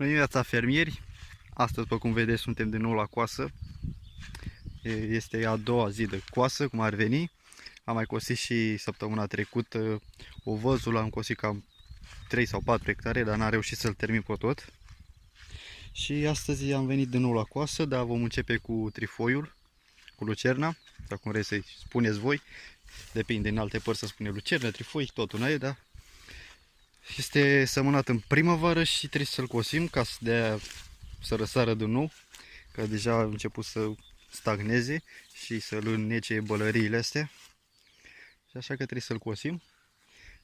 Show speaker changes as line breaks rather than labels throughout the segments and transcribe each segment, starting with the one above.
Bună dimineața, fermieri! Astăzi, după cum vedeți, suntem din nou la coasă. Este a doua zi de coasă, cum ar veni. Am mai cosit și săptămâna trecută ovăzul, am cosit cam 3 sau 4 hectare, dar n-am reușit să-l termin pe tot. Și astăzi am venit din nou la coasă, dar vom începe cu trifoiul, cu lucerna, sau cum vreți să-i spuneți voi. Depinde, în alte părți să spune lucernă, trifoi, tot una e, dar este sămânat în primăvară și trebuie să-l cosim ca să răsară din nou, că deja a început să stagneze și să-l înnece bălăriile astea. Și așa că trebuie să-l cosim.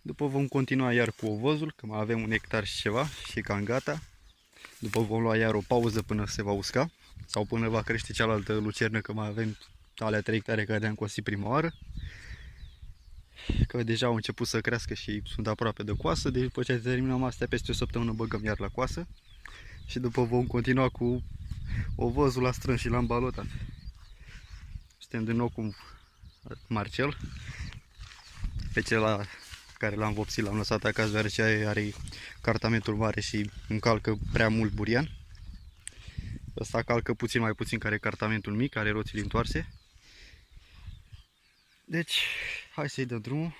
După vom continua iar cu ovăzul, că mai avem un hectar și ceva și cam gata. După vom lua iar o pauză până se va usca sau până va crește cealaltă lucernă, că mai avem alea 3 hectare care le-am cosit prima oară. Că deja au început să crească și sunt aproape de coasă, deci după ce terminăm astea, peste o săptămână băgăm iar la coasă. Și după vom continua cu ovăzul la strâns și l-am balotat. Suntem din nou cu Marcel. Pe cel care l-am vopsit, l-am lăsat acasă, deoarece are cartamentul mare și încalcă prea mult burian. Ăsta calcă puțin mai puțin, care cartamentul mic, are roțile întoarse. Deci, hai să-i dăm drumul.